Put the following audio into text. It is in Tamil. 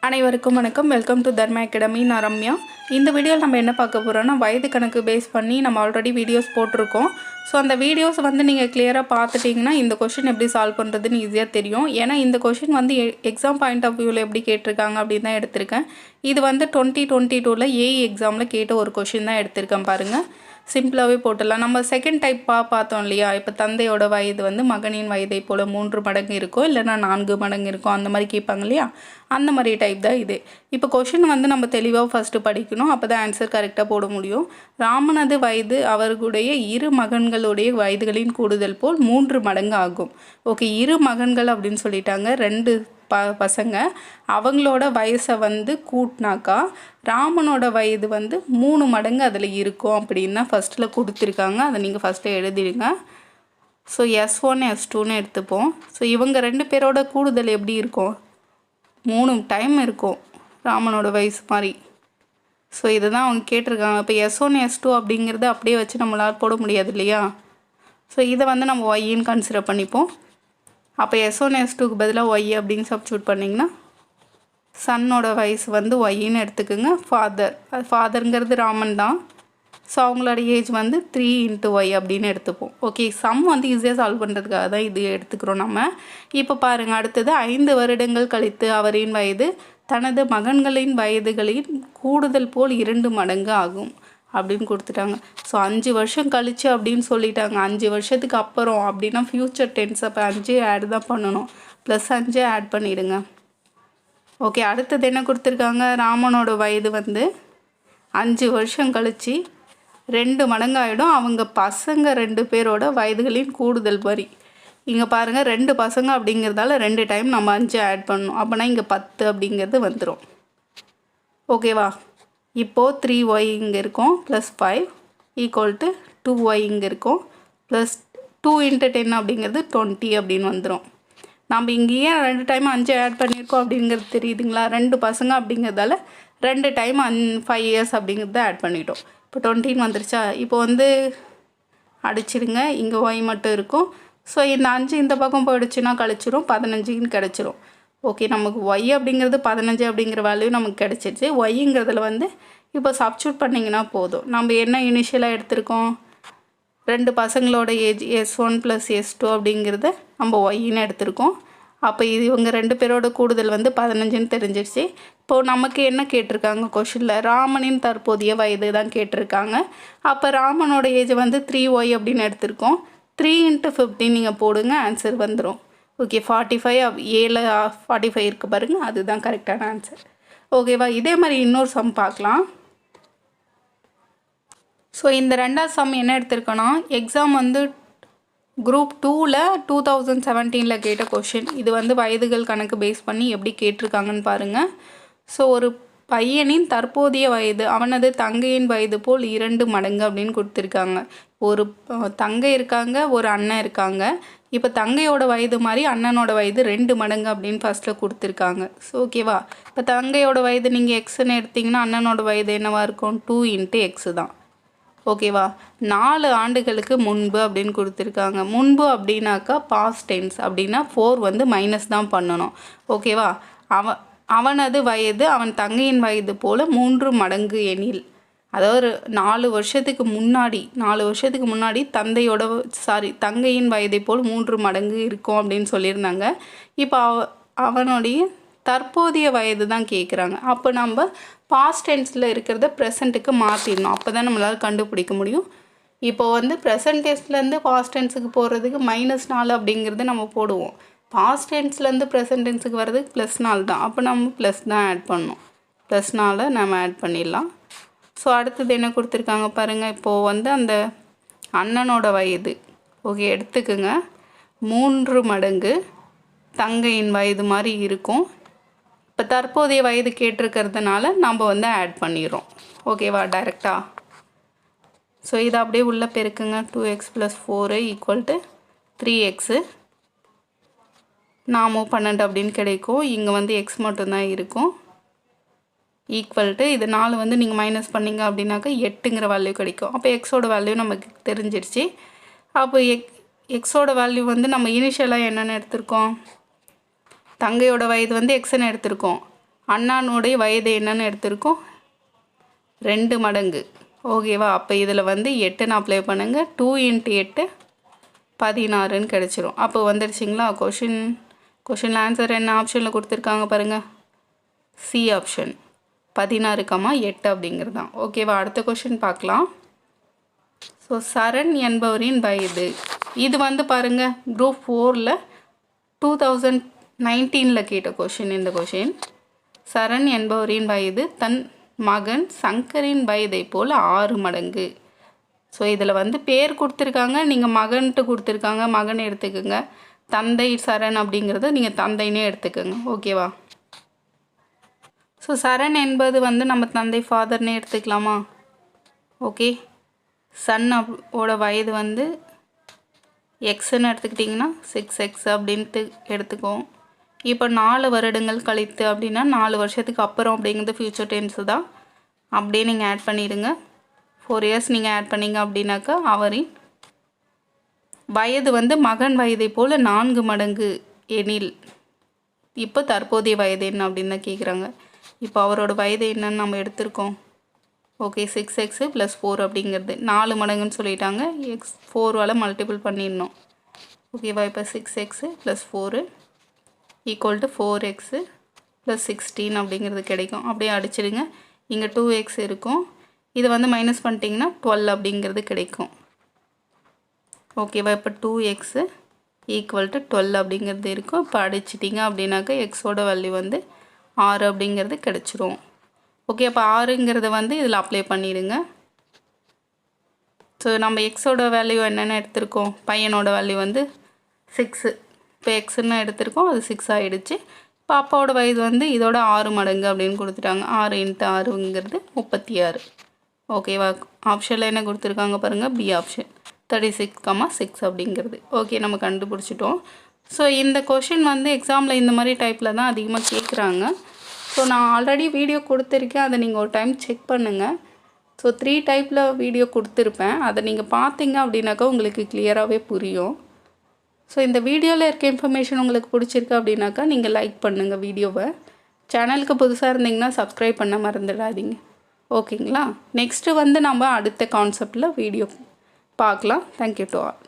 அனைவருக்கும் வணக்கம். Welcome to Dharma academy. நான் ரம்யா. இந்த வீடியோவில் நம்ம என்ன பார்க்க போகிறோம்னா, வயது கணக்கு பேஸ் பண்ணி நம்ம ஆல்ரெடி வீடியோஸ் போட்டிருக்கோம். ஸோ அந்த வீடியோஸ் நீங்கள் கிளியராக பார்த்துட்டிங்கன்னா இந்த கொஷின் எப்படி சால்வ் பண்ணுறதுன்னு ஈஸியாக தெரியும். ஏன்னா இந்த கொஷின் எக்ஸாம் பாயிண்ட் ஆஃப் வியூவில் எப்படி கேட்டிருக்காங்க அப்படின்னு தான் எடுத்திருக்கேன். இது 2022 ஏஇ எக்ஸாமில் கேட்ட ஒரு கொஷின் தான் எடுத்திருக்கேன். பாருங்கள், சிம்பிளாகவே போட்டுடலாம். நம்ம செகண்ட் டைப் பார்த்தோம் இல்லையா? இப்போ தந்தையோட வயது மகனின் வயதை போல் 3 மடங்கு இருக்கும், இல்லைனா 4 மடங்கு இருக்கும், அந்த மாதிரி கேட்பாங்க இல்லையா? அந்த மாதிரி டைப் தான் இது. இப்போ கொஷின் நம்ம தெளிவாக ஃபஸ்ட்டு படிக்கணும், அப்போ தான் ஆன்சர் கரெக்டாக போட முடியும். ராமனது வயது அவர்களுடைய 2 மகன்களுடைய வயதுகளின் கூடுதல் போல் 3 மடங்கு ஆகும். ஓகே, 2 மகன்கள் அப்படின்னு சொல்லிட்டாங்க, 2 பசங்க. அவங்களோட வயசை கூட்டினாக்கா ராமனோட வயது 3 மடங்கு அதில் இருக்கும் அப்படின்னு தான் ஃபஸ்ட்டில் கொடுத்துருக்காங்க. அதை நீங்கள் ஃபஸ்ட்டு எழுதிடுங்க. ஸோ S1 S2ன்னு எடுத்துப்போம். ஸோ இவங்க 2 பேரோட கூடுதல் எப்படி இருக்கும்? 3 டைம் இருக்கும் ராமனோட வயசு மாதிரி. ஸோ இதை தான் அவங்க கேட்டிருக்காங்க. இப்போ S1 S2 அப்படிங்கிறத அப்படியே வச்சு நம்மளால் போட முடியாது இல்லையா? ஸோ இதை நம்ம ஒய்ன்னு கன்சிடர் பண்ணிப்போம். அப்போ S1 S2க்கு பதிலாக ஒய் அப்படின்னு சப்ஸ்டியூட் பண்ணிங்கன்னா சன்னோட வயசு ஒய்ன்னு எடுத்துக்கோங்க. ஃபாதருங்கிறது ராமன் தான். ஸோ அவங்களோட ஏஜ் 3 × Y அப்படின்னு எடுத்துப்போம். ஓகே, சம் ஈஸியாக சால்வ் பண்ணுறதுக்காக தான் இது எடுத்துக்கிறோம் நம்ம. இப்போ பாருங்கள், அடுத்தது 5 வருடங்கள் கழித்து அவரின் வயது தனது மகன்களின் வயதுகளின் கூடுதல் போல் 2 மடங்கு ஆகும் அப்படின்னு கொடுத்துட்டாங்க. ஸோ 5 வருஷம் கழிச்சு அப்படின்னு சொல்லிட்டாங்க. 5 வருஷத்துக்கு அப்புறம் அப்படின்னா ஃப்யூச்சர் டென்ஸ். அப்போ 5 ஆட் தான் பண்ணணும், +5 ஆட் பண்ணிவிடுங்க. ஓகே, அடுத்தது என்ன கொடுத்துருக்காங்க? ராமனோட வயது 5 வருஷம் கழித்து 2 மடங்கு ஆகிடும். அவங்க பசங்க 2 பேரோட வயதுகளின் கூடுதல் வரி. இங்கே பாருங்கள், 2 பசங்க அப்படிங்கிறதால 2 டைம் நம்ம 5 ஆட் பண்ணணும். அப்போனா இங்கே 10 அப்படிங்கிறது வந்துடும். ஓகேவா? இப்போது 3y இங்கே இருக்கும், +5 = 2y இங்கே இருக்கும், +2 × 10 அப்படிங்கிறது 20 அப்படின்னு வந்துடும். நம்ம இங்கேயே 2 டைம் 5 ஆட் பண்ணியிருக்கோம் அப்படிங்கிறது தெரியுதுங்களா? 2 பசங்க அப்படிங்கிறதால 2 டைம் 5 years அப்படிங்கிறத ஆட் பண்ணிட்டோம். இப்போ 20 வந்துருச்சா? இப்போ அடிச்சிடுங்க, இங்கே y மட்டும் இருக்கும். ஸோ இந்த 5 இந்த பக்கம் போயிடுச்சுன்னா கழிச்சிரும், 15ன்னு கிடச்சிரும். ஓகே, நமக்கு y அப்படிங்கிறது 15 அப்படிங்கிற வேல்யூ நமக்கு கிடச்சிருச்சு. yங்கிறதுல இப்போ சப்ஸ்டியூட் பண்ணிங்கன்னா போதும். நம்ம என்ன இனிஷியலாக எடுத்திருக்கோம்? 2 பசங்களோட ஏஜ் S1 + S2 அப்படிங்கிறத நம்ம ஒய்ன்னு எடுத்திருக்கோம். அப்போ இவங்க 2 பேரோட கூடுதல் 15ன்னு தெரிஞ்சிருச்சு. இப்போது நமக்கு என்ன கேட்டிருக்காங்க கொஷினில்? ராமனின் தற்போதைய வயது தான் கேட்டிருக்காங்க. அப்போ ராமனோட ஏஜ் 3y அப்படின்னு எடுத்திருக்கோம். 3 × 15 நீங்கள் போடுங்க, ஆன்சர் வந்துடும். ஓகே, 45 ஏல 45 இருக்குது பாருங்கள், அதுதான் கரெக்டான ஆன்சர். ஓகேவா? இதே மாதிரி இன்னொரு சம் பார்க்கலாம். ஸோ இந்த 2வது சம் என்ன எடுத்திருக்கோன்னா, எக்ஸாம் குரூப் 2ல் 2017 கேட்ட கொஷின். இது வயதுகள் கணக்கு பேஸ் பண்ணி எப்படி கேட்டிருக்காங்கன்னு பாருங்கள். ஸோ ஒரு பையனின் தற்போதைய வயது அவனது தங்கையின் வயது போல் 2 மடங்கு அப்படின்னு கொடுத்துருக்காங்க. ஒரு தங்கை இருக்காங்க, ஒரு அண்ணன் இருக்காங்க. இப்போ தங்கையோட வயது மாதிரி அண்ணனோட வயது 2 மடங்கு அப்படின்னு ஃபஸ்ட்டில் கொடுத்துருக்காங்க. ஸோ ஓகேவா? இப்போ தங்கையோட வயது நீங்கள் எக்ஸ்ன்னு எடுத்திங்கன்னா அண்ணனோட வயது என்னவாக இருக்கும்? 2 × X தான். ஓகேவா? 4 ஆண்டுகளுக்கு முன்பு அப்படின்னு கொடுத்துருக்காங்க. முன்பு அப்படின்னாக்கா பாஸ்ட் டென்ஸ், அப்படின்னா 4 மைனஸ் தான் பண்ணணும். ஓகேவா? அவனது வயது அவன் தங்கையின் வயது போல் 3 மடங்கு எனில், அதாவது 4 வருஷத்துக்கு முன்னாடி தங்கையின் வயதை போல் 3 மடங்கு இருக்கும் அப்படின்னு சொல்லியிருந்தாங்க. இப்போ அவனுடைய தற்போதைய வயது தான் கேட்குறாங்க. அப்போ நம்ம பாஸ்ட் டென்ஸில் இருக்கிறத ப்ரெசண்ட்டுக்கு மாற்றிடணும். அப்போ தான் நம்மளால் கண்டுபிடிக்க முடியும். இப்போது ப்ரெசன்ட் டென்ஸ்லேருந்து பாஸ்ட் டென்ஸுக்கு போகிறதுக்கு -4 அப்படிங்கிறது நம்ம போடுவோம். பாஸ்ட் டென்ஸ்லேருந்து ப்ரெசன்ட் டென்ஸுக்கு வர்றதுக்கு +4 தான். அப்போ நம்ம ப்ளஸ் தான் ஆட் பண்ணணும். +4 நம்ம ஆட் பண்ணிடலாம். ஸோ அடுத்தது என்ன கொடுத்துருக்காங்க பாருங்கள். இப்போது அந்த அண்ணனோட வயது ஓகே எடுத்துக்குங்க, 3 மடங்கு தங்கையின் வயது மாதிரி இருக்கும். இப்போ தற்போதைய வயது கேட்டிருக்கிறதுனால நம்ம ஆட் பண்ணிடுறோம். ஓகேவா? டைரெக்டாக. ஸோ இதை அப்படியே உள்ளே பெருக்குங்க. 2x + 4 = 3x. நாமும் 12 அப்படின்னு கிடைக்கும். இங்கே x மட்டும்தான் இருக்கும். ஈக்குவல்ட்டு இது 4 நீங்கள் மைனஸ் பண்ணிங்க அப்படின்னாக்கா 8ங்கிற வேல்யூ கிடைக்கும். அப்போ எக்ஸோட வேல்யூ நமக்கு தெரிஞ்சிருச்சு. அப்போ எக்ஸோட வேல்யூ நம்ம இனிஷியலாக என்னென்னு எடுத்திருக்கோம்? தங்கையோட வயது எக்ஸ்ன்னு எடுத்திருக்கோம். அண்ணானுடைய வயது என்னன்னு எடுத்திருக்கோம் 2 மடங்கு. ஓகேவா? அப்போ இதில் வந்து 8 அப்ளை பண்ணுங்கள். 2 × 8 16ன்னு கிடச்சிரும். அப்போ வந்துடுச்சிங்களா? கொஷின் ஆன்சர் என்ன ஆப்ஷனில் கொடுத்துருக்காங்க பாருங்கள், சி ஆப்ஷன் 16,8 அப்படிங்கிறது தான். ஓகேவா? அடுத்த கொஷின் பார்க்கலாம். ஸோ சரண் என்பவரின் வயது, இது வந்து பாருங்கள் குரூப் 4ல் 2019 கேட்ட கொஷின். இந்த கொஷின் சரண் என்பவரின் வயது தன் மகன் சங்கரின் வயதை போல் 6 மடங்கு. ஸோ இதில் வந்து பேர் கொடுத்துருக்காங்க, நீங்கள் மகன்ட்டு கொடுத்துருக்காங்க, மகன் எடுத்துக்கோங்க. தந்தை சரண் அப்படிங்கிறது நீங்கள் தந்தைன்னே எடுத்துக்கோங்க. ஓகேவா? ஸோ சரண் என்பது வந்து நம்ம தந்தை ஃபாதர்னே எடுத்துக்கலாமா? ஓகே. சன்னோட வயது வந்து எக்ஸ்ன்னு எடுத்துக்கிட்டிங்கன்னா 6x அப்படின்ட்டு எடுத்துக்கோம். இப்போ 4 வருடங்கள் கழித்து அப்படின்னா 4 வருஷத்துக்கு அப்புறம் அப்படிங்கிறது ஃப்யூச்சர் டென்ஸு தான். அப்படியே நீங்கள் ஆட் பண்ணிடுங்க. 4 இயர்ஸ் நீங்கள் ஆட் பண்ணிங்க அப்படின்னாக்கா அவரின் வயது வந்து மகன் வயதை போல் 4 மடங்கு எனில் இப்போ தற்போதைய வயது என்ன அப்படின்னு தான் கேட்குறாங்க. இப்போ அவரோட வயது என்னன்னு நம்ம எடுத்திருக்கோம். ஓகே, 6x + 4 அப்படிங்கிறது 4 மடங்குன்னு சொல்லிட்டாங்க. x 4வால் மல்டிபிள் பண்ணிடணும். ஓகேவா? இப்போ 6x + 4 = 4x + 16 அப்படிங்கிறது கிடைக்கும். அப்படியே அடிச்சிடுங்க. இங்கே 2x இருக்கும், இது வந்து மைனஸ் பண்ணிட்டிங்கன்னா 12 அப்படிங்கிறது கிடைக்கும். ஓகேவா? இப்போ 2x = 12 அப்படிங்கிறது இருக்கும். இப்போ அடிச்சிட்டிங்க அப்படின்னாக்கா எக்ஸோட வேல்யூ வந்து 6 அப்படிங்கிறது கிடச்சிரும். ஓகே, அப்போ 6ங்கிறத வந்து இதில் அப்ளை பண்ணிடுங்க. ஸோ நம்ம எக்ஸோட வேல்யூ என்னென்னு எடுத்திருக்கோம், பையனோட வேல்யூ வந்து 6. இப்போ எக்ஸ்ன்னு எடுத்திருக்கோம், அது 6 ஆகிடுச்சு. இப்போ அப்பாவோட வயது வந்து இதோட 6 மடங்கு அப்படின்னு கொடுத்துட்டாங்க. 6 × 6ங்கிறது 36. ஓகேவா? ஆப்ஷனில் என்ன கொடுத்துருக்காங்க பாருங்கள், பி ஆப்ஷன் 36,6 அப்படிங்கிறது. ஓகே, நம்ம கண்டுபிடிச்சிட்டோம். ஸோ இந்த கொஷின் வந்து எக்ஸாமில் இந்த மாதிரி டைப்பில் தான் அதிகமாக கேட்குறாங்க. ஸோ நான் ஆல்ரெடி வீடியோ கொடுத்துருக்கேன், அதை நீங்கள் ஒரு டைம் செக் பண்ணுங்கள். ஸோ 3 டைப்பில் வீடியோ கொடுத்துருப்பேன், அதை நீங்கள் பார்த்தீங்க அப்படின்னாக்கா உங்களுக்கு கிளியராகவே புரியும். ஸோ இந்த வீடியோவில் இருக்க இன்ஃபர்மேஷன் உங்களுக்கு பிடிச்சிருக்கு அப்படின்னாக்கா நீங்கள் லைக் பண்ணுங்கள் வீடியோவை. சேனலுக்கு புதுசாக இருந்தீங்கன்னா சப்ஸ்கிரைப் பண்ண மறந்துடாதீங்க. ஓகேங்களா? நெக்ஸ்ட்டு வந்து நம்ம அடுத்த கான்செப்டில் வீடியோ பார்க்கலாம். Thank you to all.